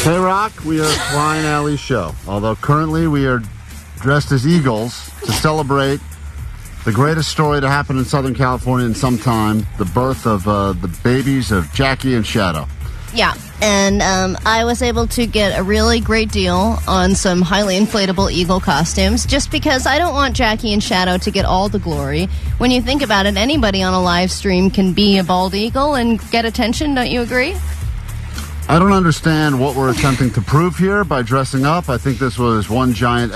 KROQ, we are Klein Alley Show. Although currently we are dressed as eagles to celebrate the greatest story to happen in Southern California in some time, the birth of the babies of Jackie and Shadow. Yeah, and I was able to get a really great deal on some highly inflatable eagle costumes just because I don't want Jackie and Shadow to get all the glory. When you think about it, anybody on a live stream can be a bald eagle and get attention, don't you agree? I don't understand what we're attempting to prove here by dressing up. I think this was one giant...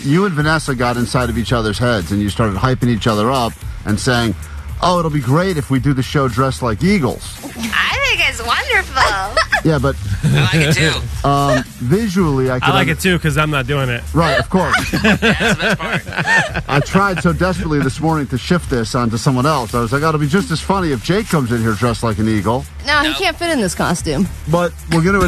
you and Vanessa got inside of each other's heads and you started hyping each other up and saying, oh, it'll be great if we do the show dressed like eagles. I think it's wonderful. Yeah, but... I like it too. Visually, I like it too because I'm not doing it. Right, of course. That's the best part. I tried so desperately this morning to shift this onto someone else. I was like, oh, it'll be just as funny if Jake comes in here dressed like an eagle. No, he can't fit in this costume. But we're going to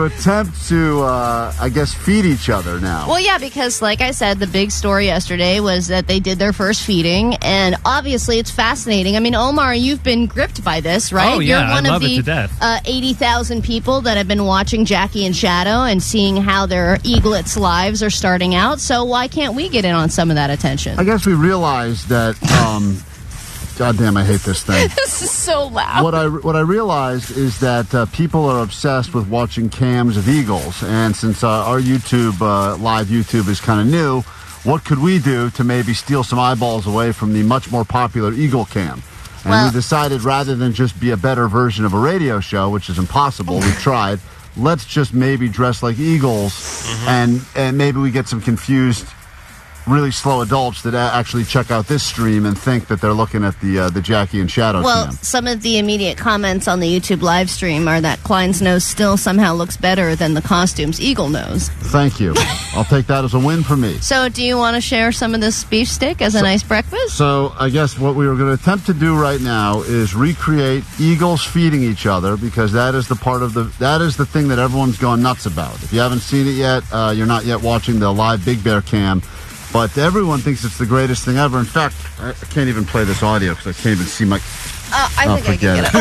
attempt to, I guess, feed each other now. Well, yeah, because like I said, the big story yesterday was that they did their first feeding, and obviously it's fascinating. I mean, Omar, you've been gripped by this, right? Oh, yeah, You're one I of love it the to death. 80,000 people that have been watching Jackie and Shadow and seeing how their eaglets' lives are starting out. So why can't we get in on some of that attention? I guess we realized that... God damn, I hate this thing. This is so loud. What I realized is that people are obsessed with watching cams of eagles, and since our YouTube, live YouTube is kind of new, what could we do to maybe steal some eyeballs away from the much more popular eagle cam? And we decided rather than just be a better version of a radio show, which is impossible, we've tried, let's just maybe dress like eagles, and maybe we get some confused really slow adults that actually check out this stream and think that they're looking at the Jackie and Shadow cam. Some of the immediate comments on the YouTube live stream are that Klein's nose still somehow looks better than the costume's eagle nose. Thank you. I'll take that as a win for me. So do you want to share some of this beef stick as a nice breakfast? So I guess what we were going to attempt to do right now is recreate eagles feeding each other, because that is the thing that everyone's gone nuts about. If you haven't seen it yet, you're not yet watching the live Big Bear cam. But everyone thinks it's the greatest thing ever. In fact, I can't even play this audio because I can't even see my... I think I can get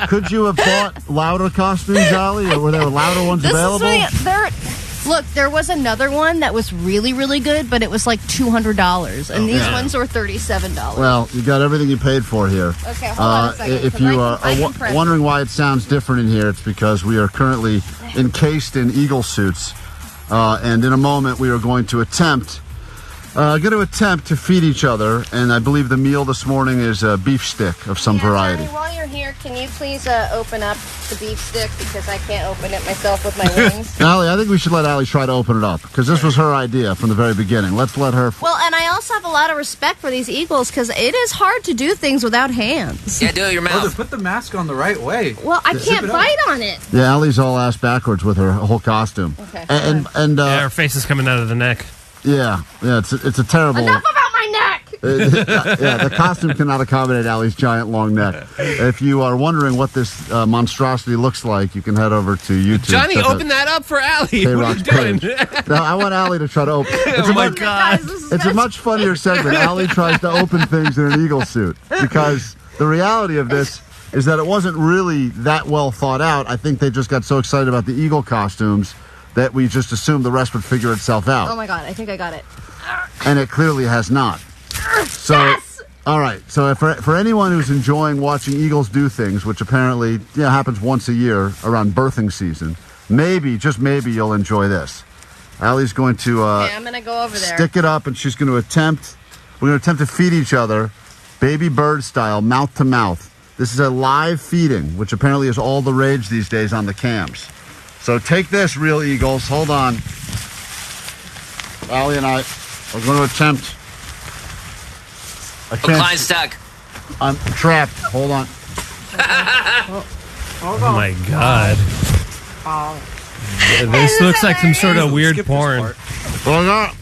it. Could you have bought louder costumes, Allie? Or were there louder ones available? Look, there was another one that was really, really good, but it was like $200. And these ones were $37. Well, you got everything you paid for here. Okay, hold on a second. If you are wondering why it sounds different in here, it's because we are currently encased in eagle suits. And in a moment, we are going to attempt to feed each other. And I believe the meal this morning is a beef stick of some variety. Honey, while you're here, can you please open up the beef stick, because I can't open it myself with my wings? Allie, I think we should let Allie try to open it up, because this was her idea from the very beginning. Let's let her... Well, and I also have a lot of respect for these eagles, because it is hard to do things without hands. Yeah, do it with your mouth. Put the mask on the right way. Well, I can't bite on it. Yeah, Allie's all ass backwards with her whole costume. Okay. And her face is coming out of the neck. Yeah, it's a terrible... Enough about my neck! The costume cannot accommodate Allie's giant long neck. If you are wondering what this monstrosity looks like, you can head over to YouTube. Johnny, open that up for Allie. What are you doing? No, I want Allie to try to open. Oh my God! It's a much funnier segment. Allie tries to open things in an eagle suit, because the reality of this is that it wasn't really that well thought out. I think they just got so excited about the eagle costumes that we just assumed the rest would figure itself out. Oh my God, I think I got it. And it clearly has not. So, yes! All right. So for anyone who's enjoying watching eagles do things, which apparently happens once a year around birthing season, maybe, just maybe, you'll enjoy this. Allie's going to I'm going to go over there. Stick it up, and we're going to attempt to feed each other, baby bird style, mouth to mouth. This is a live feeding, which apparently is all the rage these days on the cams. So take this, real eagles. Hold on. Allie and I are going to attempt. Klein's stuck. I'm trapped. Hold on. Oh my God. This looks like some sort of weird porn. I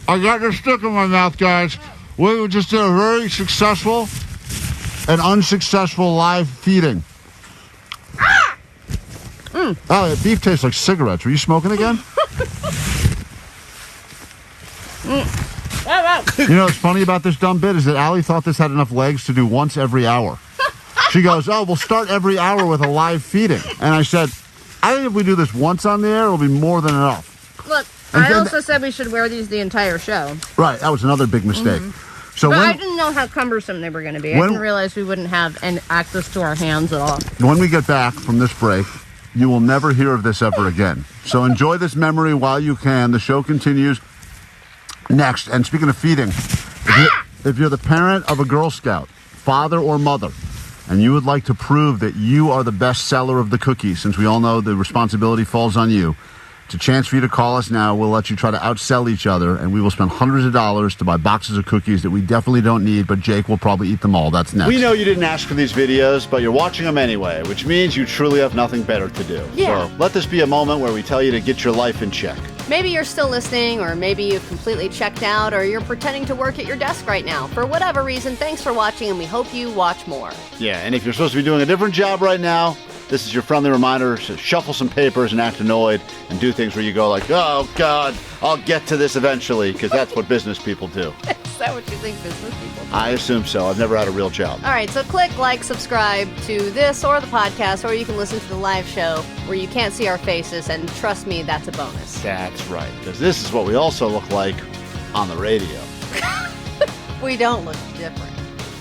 got this stick in my mouth, guys. We just did a very successful and unsuccessful live feeding. Oh, beef tastes like cigarettes. Were you smoking again? You know what's funny about this dumb bit is that Allie thought this had enough legs to do once every hour. She goes, oh, we'll start every hour with a live feeding. And I said, I think if we do this once on the air, it'll be more than enough. Look, And I then- also said we should wear these the entire show. Right, that was another big mistake. So But I when, didn't know how cumbersome they were going to be. I When- didn't realize we wouldn't have any access to our hands at all. when we get back from this break, you will never hear of this ever again. So enjoy this memory while you can. The show continues next. And speaking of feeding, if you're the parent of a Girl Scout, father or mother, and you would like to prove that you are the best seller of the cookies, since we all know the responsibility falls on you, it's a chance for you to call us now. We'll let you try to outsell each other, and we will spend hundreds of dollars to buy boxes of cookies that we definitely don't need, but Jake will probably eat them all. That's next. We know you didn't ask for these videos, but you're watching them anyway, which means you truly have nothing better to do. Yeah. So let this be a moment where we tell you to get your life in check. Maybe you're still listening, or maybe you've completely checked out, or you're pretending to work at your desk right now. For whatever reason, thanks for watching, and we hope you watch more. Yeah, and if you're supposed to be doing a different job right now, this is your friendly reminder to shuffle some papers and act annoyed and do things where you go like, oh, God, I'll get to this eventually, because that's what business people do. Is that what you think business people do? I assume so. I've never had a real job. All right, so click like, subscribe to this or the podcast, or you can listen to the live show where you can't see our faces, and trust me, that's a bonus. That's right, because this is what we also look like on the radio. We don't look different.